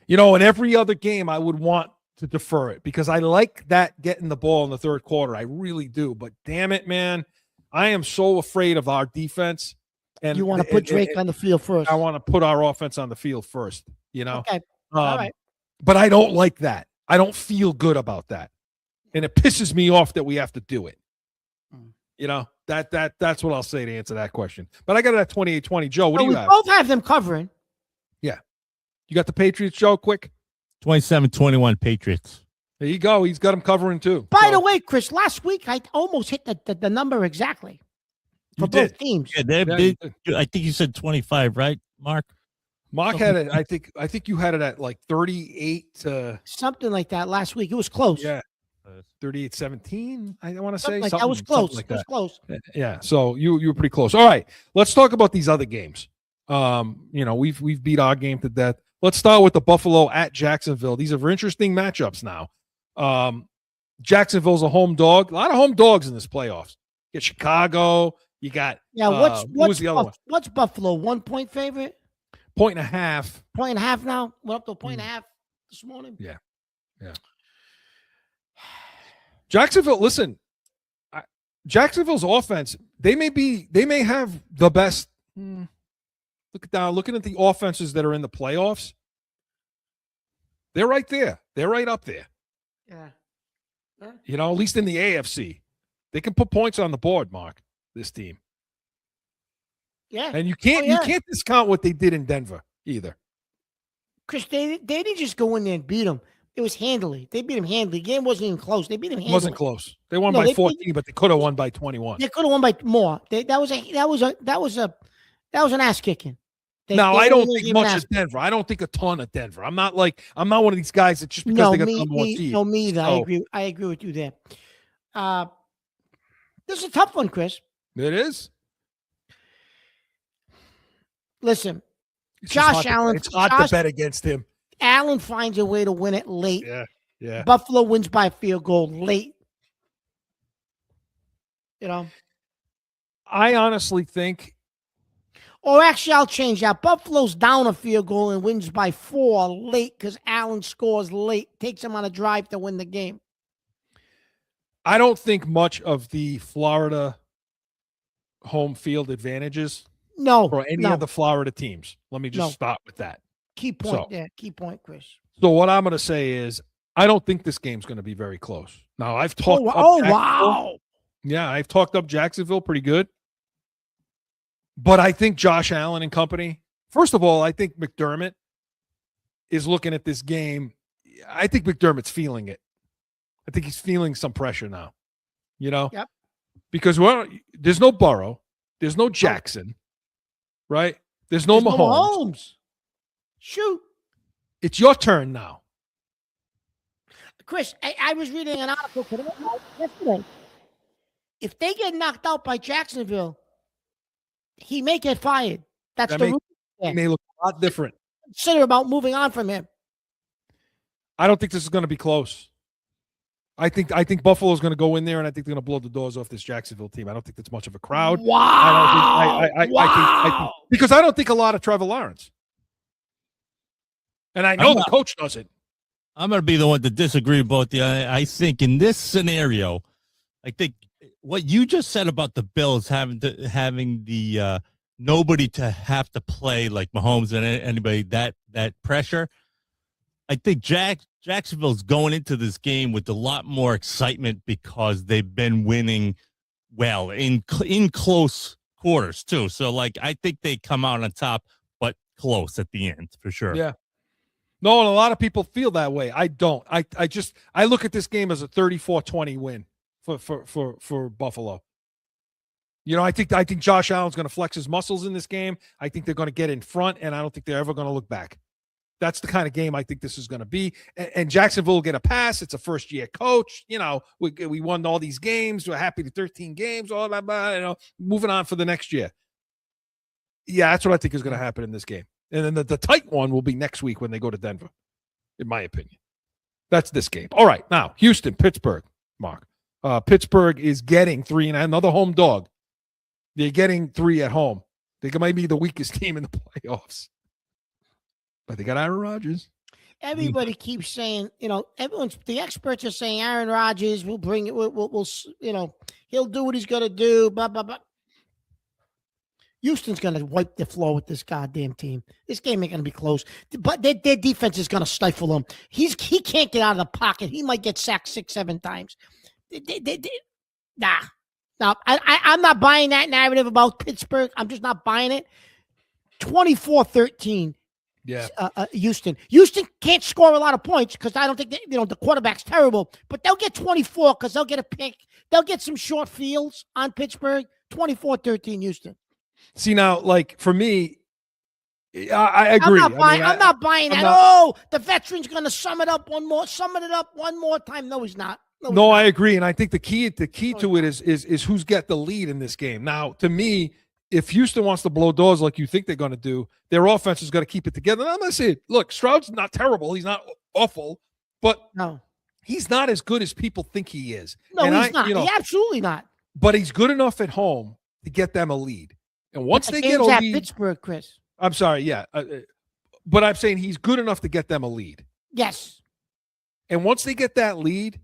In every other game, I would want to defer it because I like that getting the ball in the third quarter. I really do. But damn it, man, I am so afraid of our defense. And You want to put Drake on the field first. I want to put our offense on the field first. Okay. All right. But I don't like that. I don't feel good about that. And it pisses me off that we have to do it. That's what I'll say to answer that question. But I got it at 28-20. Joe, what do you have? We both have them covering. Yeah. You got the Patriots, Joe, quick? 27-21 Patriots. There you go. He's got them covering too. By the way, Chris, last week I almost hit the number exactly for both teams. Yeah, I think you said 25, right, Mark? Mark had it. I think you had it at like 38 to something like that last week. It was close. Yeah. 38-17, I want to say. Like that was close. Like it was close. Yeah. So you were pretty close. All right. Let's talk about these other games. We've beat our game to death. Let's start with the Buffalo at Jacksonville. These are interesting matchups now. Jacksonville's a home dog. A lot of home dogs in this playoffs. You get Chicago. You got what's the other one? What's Buffalo? 1 point favorite? 1.5. 1.5 now? We're up to a 1.5 this morning. Yeah. Jacksonville, listen, Jacksonville's offense, they may have the best. Looking at the offenses that are in the playoffs, they're right there. They're right up there. Yeah. At least in the AFC. They can put points on the board, Mark, this team. Yeah. And you can't discount what they did in Denver either. Chris, they didn't just go in there and beat them. It was handily. They beat him handily. The game wasn't even close. They beat him handily. It wasn't close. They won by 14, but they could have won by 21. They could have won by more. That was an ass kicking. I don't think much of Denver. I don't think a ton of Denver. I'm not one of these guys that just because they got the number one seed. No, me either. So, I agree with you there. This is a tough one, Chris. It is. Listen, Josh Allen. It's hard to bet against him. Allen finds a way to win it late. Yeah. Buffalo wins by a field goal late. I honestly think. Or actually, I'll change that. Buffalo's down a field goal and wins by 4 late because Allen scores late. Takes him on a drive to win the game. I don't think much of the Florida home field advantages. No. For any of the Florida teams. Let me just start with that. Key point there. Key point, Chris. So what I'm going to say is I don't think this game's going to be very close. Now, I've talked up wow. Yeah, I've talked up Jacksonville pretty good. But I think Josh Allen and company, first of all, I think McDermott is looking at this game. I think McDermott's feeling it. I think he's feeling some pressure now, Yep. Because there's no Burrow. There's no Jackson, right? There's no Mahomes. Shoot. It's your turn now. Chris, I was reading an article yesterday. If they get knocked out by Jacksonville, he may get fired. He may look a lot different. Consider about moving on from him. I don't think this is going to be close. I think Buffalo's going to go in there, and I think they're going to blow the doors off this Jacksonville team. I don't think that's much of a crowd. Wow. I think because I don't think a lot of Trevor Lawrence. And I know the coach doesn't. I'm going to be the one to disagree about I think in this scenario, I think what you just said about the Bills having the nobody to have to play like Mahomes and anybody that pressure. I think Jacksonville's going into this game with a lot more excitement because they've been winning well in close quarters too. So I think they come out on top, but close at the end for sure. Yeah. No, and a lot of people feel that way. I don't. I look at this game as a 34-20 win for Buffalo. I think Josh Allen's going to flex his muscles in this game. I think they're going to get in front, and I don't think they're ever going to look back. That's the kind of game I think this is going to be. And Jacksonville will get a pass. It's a first-year coach. We won all these games. We're happy to 13 games, all that, moving on for the next year. Yeah, that's what I think is going to happen in this game. And then the tight one will be next week when they go to Denver, in my opinion. That's this game. All right, now, Houston, Pittsburgh, Mark. Pittsburgh is getting 3, and another home dog. They're getting 3 at home. They might be the weakest team in the playoffs. But they got Aaron Rodgers. Everybody keeps saying, the experts are saying Aaron Rodgers will bring it. We'll he'll do what he's going to do. Blah, blah, blah. Houston's going to wipe the floor with this goddamn team. This game ain't going to be close. But their defense is going to stifle him. He can't get out of the pocket. He might get sacked 6-7 times. Nah. Now, I'm not buying that narrative about Pittsburgh. I'm just not buying it. 24-13. Yeah. Houston. Houston can't score a lot of points because I don't think the quarterback's terrible, but they'll get 24 because they'll get a pick. They'll get some short fields on Pittsburgh. 24-13 Houston. See, now, like, for me, I agree. I'm not buying that. The veteran's going to sum it up one more time. No, he's not. No, I agree. And I think the key to it is who's got the lead in this game. Now, to me, if Houston wants to blow doors like you think they're going to do, their offense is going to keep it together. And I'm going to say, look, Stroud's not terrible. He's not awful, but he's not as good as people think he is. No, he's not. He's absolutely not. But he's good enough at home to get them a lead. And once they get a lead, Pittsburgh, Chris. I'm sorry, yeah. But I'm saying he's good enough to get them a lead. Yes. And once they get that lead,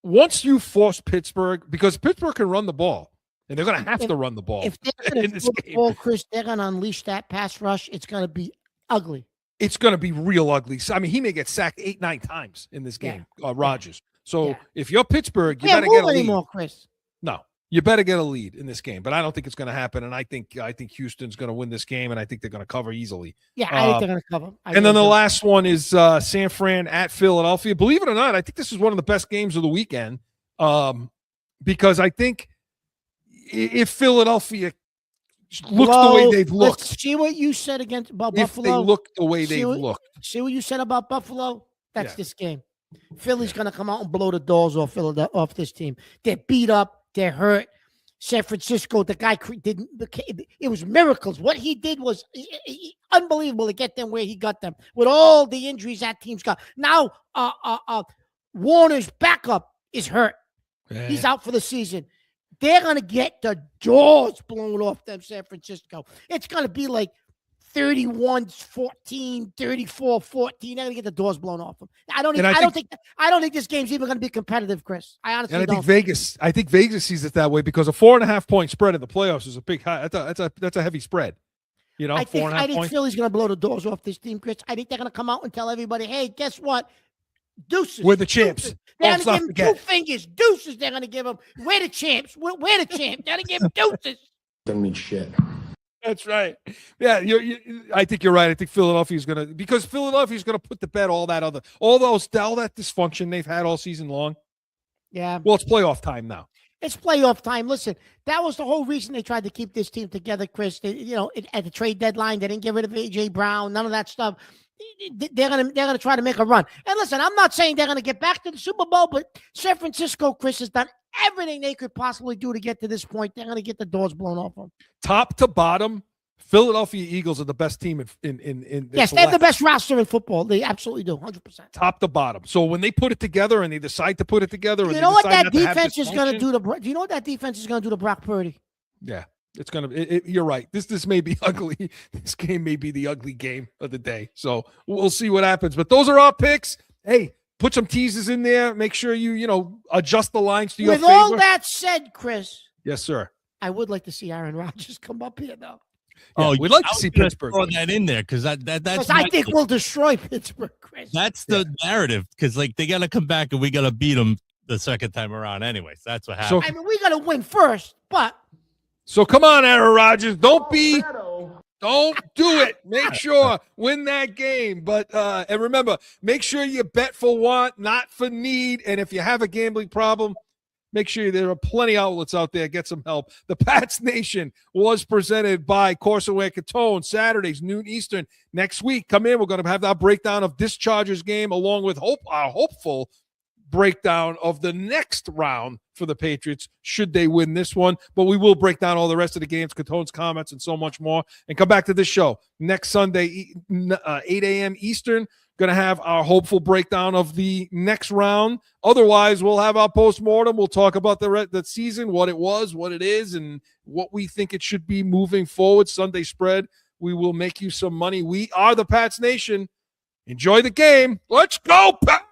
once you force Pittsburgh, because Pittsburgh can run the ball, and they're going to have to run the ball. If they're going to throw the ball, Chris, they're going to unleash that pass rush. It's going to be ugly. It's going to be real ugly. So, I mean, he may get sacked 8-9 times in this game, Rodgers. So if you're Pittsburgh, you better get a lead. Anymore, Chris. No, you better get a lead in this game. But I don't think it's going to happen. And I think Houston's going to win this game, and I think they're going to cover easily. Yeah, I think they're going to cover. And then the last one is San Fran at Philadelphia. Believe it or not, I think this is one of the best games of the weekend because I think if Philadelphia looks the way they've looked. See what you said about Buffalo? If they look the way they've looked. See what you said about Buffalo? That's this game. Philly's going to come out and blow the doors off this team. They're beat up. They're hurt. San Francisco, the guy didn't. It was miracles. What he did was unbelievable to get them where he got them. With all the injuries that team's got. Now, Warner's backup is hurt. Yeah. He's out for the season. They're going to get the doors blown off them, San Francisco. It's going to be like 31-14, 34-14. They're going to get the doors blown off them. I don't think this game's even going to be competitive, Chris. I honestly don't. I think Vegas sees it that way because a 4.5 point spread in the playoffs is a big high. That's a heavy spread. I think Philly's going to blow the doors off this team, Chris. I think they're going to come out and tell everybody, hey, guess what? Deuces. We're the champs. Deuces. They're going to give him 2 fingers. Deuces they're going to give him. We're the champs. We're the champs. They're going to give him deuces. Doesn't mean shit. That's right. Yeah, I think you're right. I think Philadelphia's going to – because Philadelphia's going to put to bed all that dysfunction they've had all season long. Yeah. Well, it's playoff time now. It's playoff time. Listen, that was the whole reason they tried to keep this team together, Chris. At the trade deadline, they didn't get rid of A.J. Brown, none of that stuff. They're gonna try to make a run. And listen, I'm not saying they're gonna get back to the Super Bowl, but San Francisco, Chris, has done everything they could possibly do to get to this point. They're gonna get the doors blown off them. Top to bottom, Philadelphia Eagles are the best team in yes, they have the best roster in football. They absolutely do, 100%. Top to bottom. So when they put it together and they decide to put it together, you know what that defense is gonna do do you know what that defense is gonna do to Brock Purdy? Yeah. It's you're right. This may be ugly. This game may be the ugly game of the day. So we'll see what happens. But those are our picks. Hey, put some teasers in there. Make sure you adjust the lines to your favor. With all that said, Chris. Yes, sir. I would like to see Aaron Rodgers come up here, though. Yeah, we'd like to see Pittsburgh. Throw that in there because that's. I think we'll destroy Pittsburgh, Chris. That's the narrative because they got to come back and we got to beat them the second time around. Anyways, that's what happened. So, we got to win first, but. So come on, Aaron Rodgers. Don't do it. Make sure win that game. But and remember, make sure you bet for want, not for need. And if you have a gambling problem, Make sure there are plenty of outlets out there. Get some help. The Pats Nation was presented by Courseware Catone, Saturdays, noon Eastern. Next week, come in. We're going to have that breakdown of this Chargers game along with our hopeful breakdown of the next round for the Patriots should they win this one. But we will break down all the rest of the games, Catone's comments, and so much more. And come back to this show next Sunday, 8 a.m. Eastern. Going to have our hopeful breakdown of the next round. Otherwise, we'll have our postmortem. We'll talk about the season, what it was, what it is, and what we think it should be moving forward. Sunday spread. We will make you some money. We are the Pats Nation. Enjoy the game. Let's go, Pats!